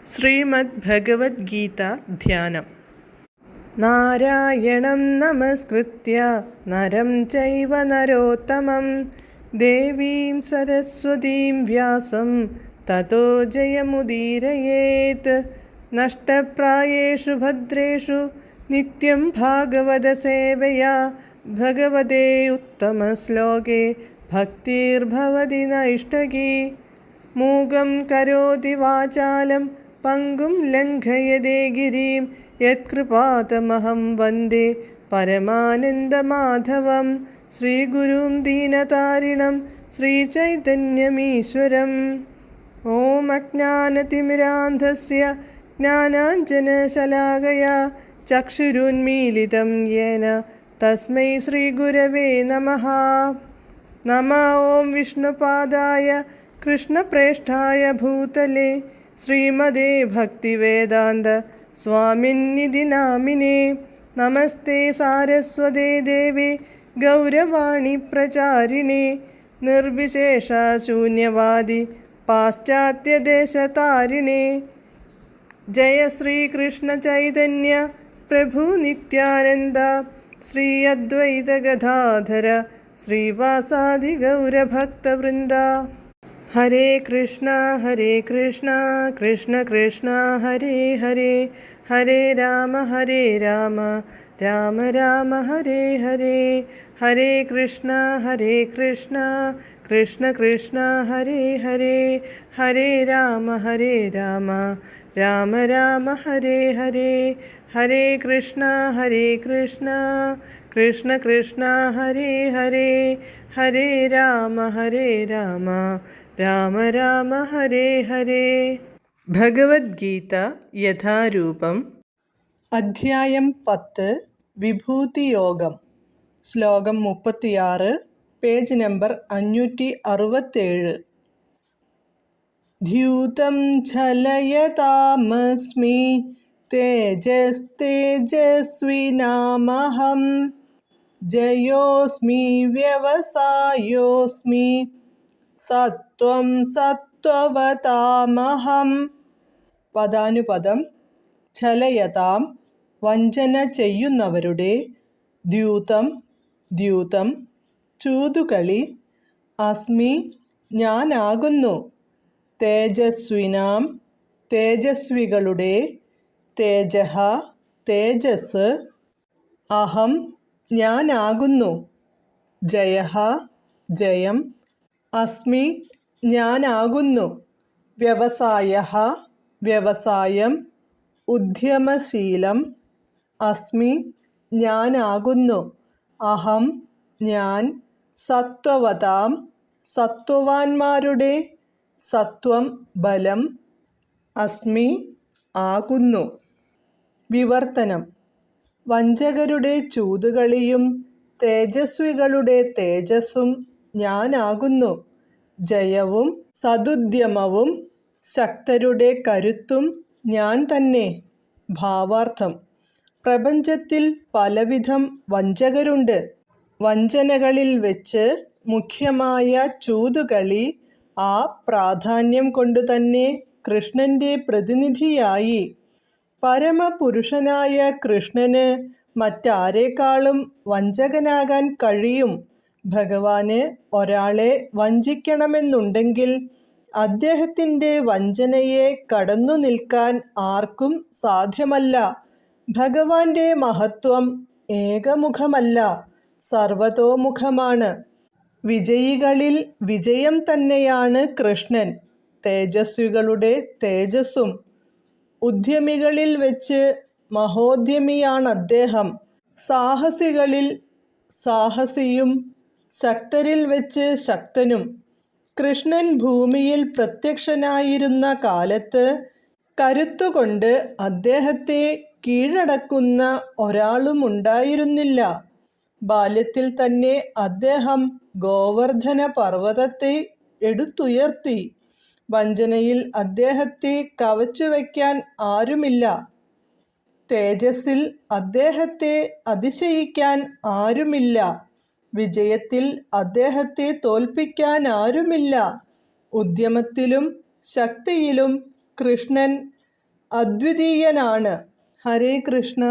ശ്രീമദ് ഭഗവത്ഗീത ധ്യാനം. നാരായണം നമസ്കൃത്യ നരം ചൈവ നരോത്തമം ദേവീം സരസ്വതീം വ്യാസം തതോ ജയമുദീരയേത്. നഷ്ടപ്രായേഷു ഭദ്രേഷു നിത്യം ഭാഗവത സേവയാ ഭഗവതേ ഉത്തമശ്ലോകേ ഭക്തിർഭവതി നൈഷ്ടകീ. മൂകം കരോതി വാചാലം പങ്കും ലംഘയതേ ഗിരിം യത്കൃപാതമഹം വന്ദേ പരമാനന്ദമാധവം. ശ്രീഗുരും ദീനതാരിണം ശ്രീചൈതന്യമീശ്വരം. ഓം അജ്ഞാനതിമിരാന്ധസ്യ ജ്ഞാനാഞ്ജനശലാകയാ ചക്ഷുരുന്മീലിതം യേന തസ്മൈ ശ്രീഗുരവേ നമഃ. നമഃ ഓം വിഷ്ണുപാദായ കൃഷ്ണപ്രേഷ്ഠായ ഭൂതലേ ശ്രീമദേ ഭക്തിവേദാന്ത സ്വാമിന്നിധി നാമിനേ. നമസ്തേ സാരസ്വതേ ദേവേ ഗൗരവാണി പ്രചാരിണേ നിർവിശേഷ ശൂന്യവാദി പാശ്ചാത്യദേശതാരിണേ. ജയ ശ്രീകൃഷ്ണ ചൈതന്യ പ്രഭു നിത്യാനന്ദ ശ്രീ അദ്വൈത ഗദാധര ശ്രീവാസാദി ഗൗരഭക്തവൃന്ദ. ഹരേ കൃഷ്ണ കൃഷ്ണ കൃഷ്ണ ഹരേ ഹരേ, ഹരേ രാമ രാമ രാമ ഹരേ ഹരേ. ഹരേ കൃഷ്ണ കൃഷ്ണ കൃഷ്ണ ഹരേ ഹരേ, ഹരേ രാമ രാമ രാമ ഹരേ ഹരേ. ഹരേ കൃഷ്ണ കൃഷ്ണ ഹരേ ഹരേ, ഹരേ രാമ രാമ ഹരേ ഹരേ. ഭഗവത്ഗീത യഥാരൂപം. അധ്യായം 10 വിഭൂതിയോഗം. ശ്ലോകം 36, പേജ് നമ്പർ 567. ദ്യൂതം ഝലയതാമസ്മി തേജസ്തേജസ്വിനാമഹം ജയോസ്മി വ്യവസായോസ്മി സത്വം സത്വവതാമഹം. പദാനുപദം. ഛലയതാം വഞ്ചന ചെയ്യുന്നവരുടെ, ദ്യൂതം ചൂതുകളി, അസ്മി ഞാനാകുന്നു, തേജസ്വിനാം തേജസ്വികളുടെ, തേജഃ തേജസ്, അഹം ഞാനാകുന്നു, ജയഃ ജയം, അസ്മി ഞാനാകുന്നു, വ്യവസായഃ വ്യവസായം, ഉദ്യമശീലം, അസ്മി ഞാനാകുന്നു, അഹം ഞാൻ, സത്വവതാം സത്വവാന്മാരുടെ, സത്വം ബലം, അസ്മി ആകുന്നു. വിവർത്തനം. വഞ്ചകരുടെ ചൂതുകളിയും തേജസ്വികളുടെ തേജസ്സും ഞാനാകുന്നു, ജയവും സദുദ്യമവും ശക്തരുടെ കരുത്തും ഞാൻ തന്നെ. ഭാവാർത്ഥം. പ്രപഞ്ചത്തിൽ പലവിധം വഞ്ചകരുണ്ട്. വഞ്ചനകളിൽ വെച്ച് മുഖ്യമായ ചൂതുകളി ആ പ്രാധാന്യം കൊണ്ടുതന്നെ കൃഷ്ണന്റെ പ്രതിനിധിയായി. പരമപുരുഷനായ കൃഷ്ണന് മറ്റാരേക്കാളും വഞ്ചകനാകാൻ കഴിയും. ഭഗവാന് ഒരാളെ വഞ്ചിക്കണമെന്നുണ്ടെങ്കിൽ അദ്ദേഹത്തിൻ്റെ വഞ്ചനയെ കടന്നു നിൽക്കാൻ ആർക്കും സാധ്യമല്ല. ഭഗവാന്റെ മഹത്വം ഏകമുഖമല്ല, സർവതോമുഖമാണ്. വിജയികളിൽ വിജയം തന്നെയാണ് കൃഷ്ണൻ, തേജസ്വികളുടെ തേജസ്സും. ഉദ്യമികളിൽ വെച്ച് മഹോദ്യമിയാണദ്ദേഹം, സാഹസികളിൽ സാഹസിയും, ശക്തരിൽ വെച്ച് ശക്തനും. കൃഷ്ണൻ ഭൂമിയിൽ പ്രത്യക്ഷനായിരുന്ന കാലത്ത് കരുത്തുകൊണ്ട് അദ്ദേഹത്തെ കീഴടക്കുന്ന ഒരാളുമുണ്ടായിരുന്നില്ല. ബാല്യത്തിൽ തന്നെ അദ്ദേഹം ഗോവർദ്ധന പർവ്വതത്തെ എടുത്തുയർത്തി. വഞ്ചനയിൽ അദ്ദേഹത്തെ കവച്ചുവെക്കാൻ ആരുമില്ല. തേജസ്സിൽ അദ്ദേഹത്തെ അതിശയിക്കാൻ ആരുമില്ല. വിജയത്തിൽ അദ്ദേഹത്തെ തോൽപ്പിക്കാനാരുമില്ല. ഉദ്യമത്തിലും ശക്തിയിലും കൃഷ്ണൻ അദ്വിതീയനാണ്. ഹരേ കൃഷ്ണ.